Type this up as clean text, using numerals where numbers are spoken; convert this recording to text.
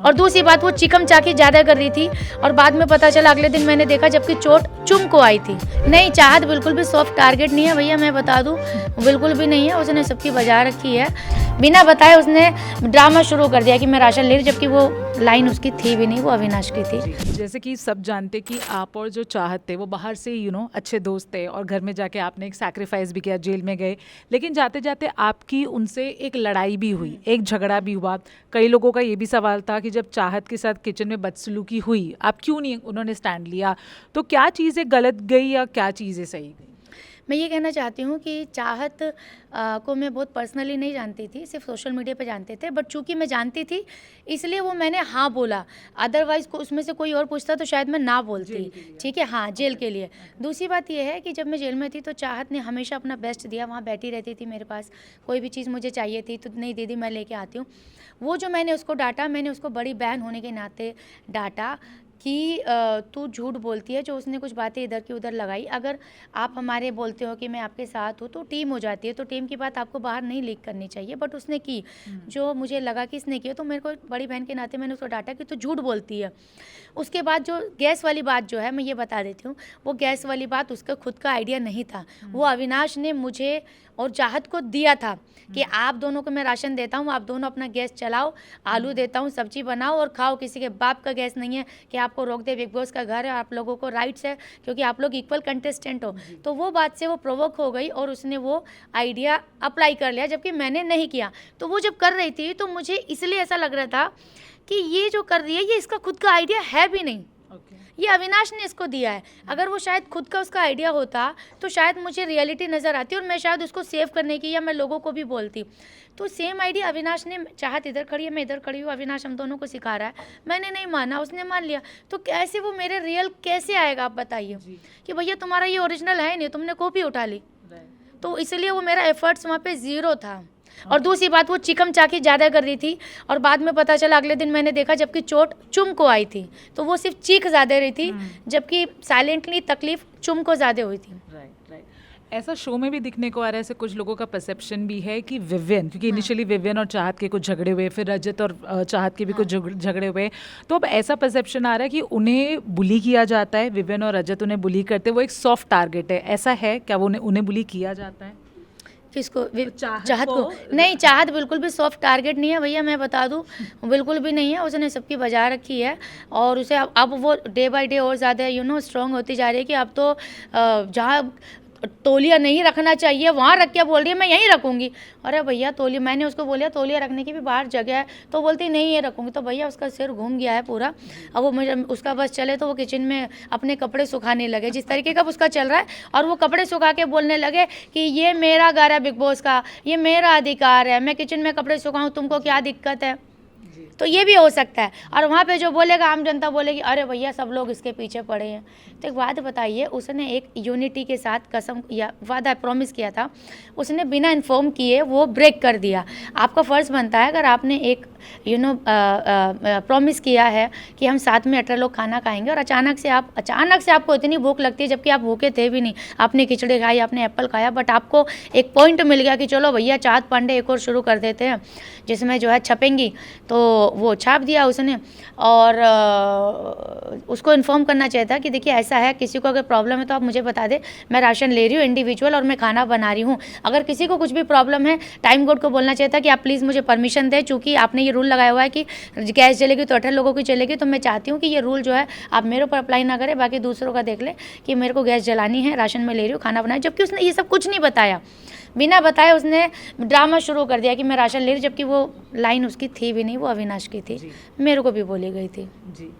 और दूसरी बात वो चिकम चाकी ज़्यादा कर रही थी और बाद में पता चला अगले दिन मैंने देखा जबकि चोट चुम को आई थी। नहीं, चाहत बिल्कुल भी सॉफ्ट टारगेट नहीं है भैया, मैं बता दूं, बिल्कुल भी नहीं है। उसने सबकी बजा रखी है, बिना बताए उसने ड्रामा शुरू कर दिया कि मैं राशन ले रही, जबकि वो लाइन उसकी थी भी नहीं, वो अविनाश की थी। जैसे कि सब जानते कि आप और जो चाहत थे वो बाहर से अच्छे दोस्त थे और घर में जाके आपने एक सैक्रिफाइस भी किया, जेल में गए, लेकिन जाते जाते आपकी उनसे एक लड़ाई भी हुई, एक झगड़ा भी हुआ। कई लोगों का ये भी सवाल था कि जब चाहत के साथ किचन में बदसलूकी हुई, आप क्यों नहीं उन्होंने स्टैंड लिया? तो क्या चीज़ें गलत गई या क्या चीज़ें सही गई? मैं ये कहना चाहती हूँ कि चाहत को मैं बहुत पर्सनली नहीं जानती थी, सिर्फ सोशल मीडिया पे जानते थे, बट चूंकि मैं जानती थी इसलिए वो मैंने हाँ बोला। अदरवाइज़ उसमें से कोई और पूछता तो शायद मैं ना बोलती। ठीक है, हाँ, जेल के लिए। दूसरी बात यह है कि जब मैं जेल में थी तो चाहत ने हमेशा अपना बेस्ट दिया, वहाँ बैठी रहती थी मेरे पास, कोई भी चीज़ मुझे चाहिए थी तो नहीं दीदी मैं लेके आती हूँ। वो जो मैंने उसको डांटा, मैंने उसको बड़ी बहन होने के नाते डांटा कि तू झूठ बोलती है, जो उसने कुछ बातें इधर की उधर लगाई। अगर आप हमारे बोलते हो कि मैं आपके साथ हूँ तो टीम हो जाती है, तो टीम की बात आपको बाहर नहीं लीक करनी चाहिए, बट उसने की जो मुझे लगा कि इसने किया, तो मेरे को बड़ी बहन के नाते मैंने उसको डांटा कि तू झूठ बोलती है। उसके बाद जो गैस वाली बात जो है, मैं ये बता देती हूँ, वो गैस वाली बात उसका खुद का आइडिया नहीं था, वो अविनाश ने मुझे और चाहत को दिया था कि आप दोनों को मैं राशन देता हूँ, आप दोनों अपना गैस चलाओ, आलू देता हूँ, सब्जी बनाओ और खाओ, किसी के बाप का गैस नहीं है कि आपको रोक दे। बिग बॉस का घर है, आप लोगों को राइट्स है क्योंकि आप लोग इक्वल कंटेस्टेंट हो। तो वो बात से वो प्रोवोक हो गई और उसने वो आइडिया अप्लाई कर लिया, जबकि मैंने नहीं किया। तो वो जब कर रही थी तो मुझे इसलिए ऐसा लग रहा था कि ये जो कर रही है ये इसका खुद का आइडिया है भी नहीं, ये अविनाश ने इसको दिया है। अगर वो शायद खुद का उसका आइडिया होता तो शायद मुझे रियलिटी नज़र आती और मैं शायद उसको सेव करने की या मैं लोगों को भी बोलती। तो सेम आइडिया अविनाश ने, चाहत इधर खड़ी है, मैं इधर खड़ी हूँ, अविनाश हम दोनों को सिखा रहा है, मैंने नहीं माना, उसने मान लिया। तो कैसे वो मेरे रियल कैसे आएगा, आप बताइए कि भैया तुम्हारा ये ओरिजिनल है नहीं, तुमने कॉपी उठा ली। तो इसलिए वो मेरा एफर्ट्स वहाँ पे ज़ीरो था। और दूसरी बात वो चिकम चाकी ज़्यादा कर रही थी और बाद में पता चला अगले दिन मैंने देखा जबकि चोट चुम को आई थी, तो वो सिर्फ चीख ज़्यादा रही थी, जबकि साइलेंटली तकलीफ चुम को ज़्यादा हुई थी। ऐसा शो में भी दिखने को आ रहा है, ऐसे कुछ लोगों का परसेप्शन भी है कि विवियन, क्योंकि इनिशियली विवियन और चाहत के कुछ झगड़े हुए, फिर रजत और चाहत के भी कुछ झगड़े हुए, तो अब ऐसा परसेप्शन आ रहा है कि उन्हें बुली किया जाता है, विवियन और रजत उन्हें बुली करते हैं, वो एक सॉफ्ट टारगेट है। ऐसा है क्या? वो उन्हें बुली किया जाता है? किसको? चाहत को? नहीं, चाहत बिल्कुल भी सॉफ्ट टारगेट नहीं है भैया, मैं बता दूं, बिल्कुल भी नहीं है। उसने सबकी बजा रखी है और उसे अब वो डे बाय डे और ज़्यादा स्ट्रॉन्ग होती जा रही है कि अब तो जहाँ तौलिया नहीं रखना चाहिए वहाँ रख के बोल रही है मैं यहीं रखूँगी। अरे भैया तौलिया, मैंने उसको बोलिया तौलिया रखने की भी बाहर जगह है, तो बोलती नहीं ये रखूँगी। तो भैया उसका सिर घूम गया है पूरा। अब वो मुझे उसका बस चले तो वो किचन में अपने कपड़े सुखाने लगे, जिस तरीके का उसका चल रहा है, और वो कपड़े सुखा के बोलने लगे कि ये मेरा घर है बिग बॉस का, ये मेरा अधिकार है, मैं किचन में कपड़े सुखाऊँ, तुमको क्या दिक्कत है? तो ये भी हो सकता है। और वहाँ पे जो बोलेगा आम जनता बोलेगी अरे भैया सब लोग इसके पीछे पड़े हैं। तो एक बात बताइए, उसने एक यूनिटी के साथ कसम या वादा प्रॉमिस किया था, उसने बिना इन्फॉर्म किए वो ब्रेक कर दिया। आपका फ़र्ज़ बनता है, अगर आपने एक प्रॉमिस किया है कि हम साथ में 18 लोग खाना खाएंगे और अचानक से आपको इतनी भूख लगती है, जबकि आप भूखे थे भी नहीं, आपने खिचड़ी खाई, आपने एप्पल खाया, बट आपको एक पॉइंट मिल गया कि चलो भैया चाहत पांडे एक और शुरू कर देते हैं जिसमें जो है छपेंगी, तो वो छाप दिया उसने। और उसको इन्फॉर्म करना चाहिए था कि देखिए ऐसा है, किसी को अगर प्रॉब्लम है तो आप मुझे बता दे, मैं राशन ले रही हूँ इंडिविजुअल और मैं खाना बना रही हूँ। अगर किसी को कुछ भी प्रॉब्लम है, टाइम कोड को बोलना चाहिए था कि आप प्लीज़ मुझे परमिशन दें, चूँकि आपने ये रूल लगाया हुआ है कि गैस जलेगी तो 18 लोगों की चलेगी, तो मैं चाहती हूँ कि ये रूल जो है आप मेरे ऊपर अप्लाई ना करें, बाकी दूसरों का देख ले कि मेरे को गैस जलानी है, राशन में ले रही हूँ, खाना बनाए। जबकि उसने ये सब कुछ नहीं बताया, बिना बताए उसने ड्रामा शुरू कर दिया कि मैं राशन ले रही, जबकि वो लाइन उसकी थी भी नहीं, वो अविनाश की थी, मेरे को भी बोली गई थी। जी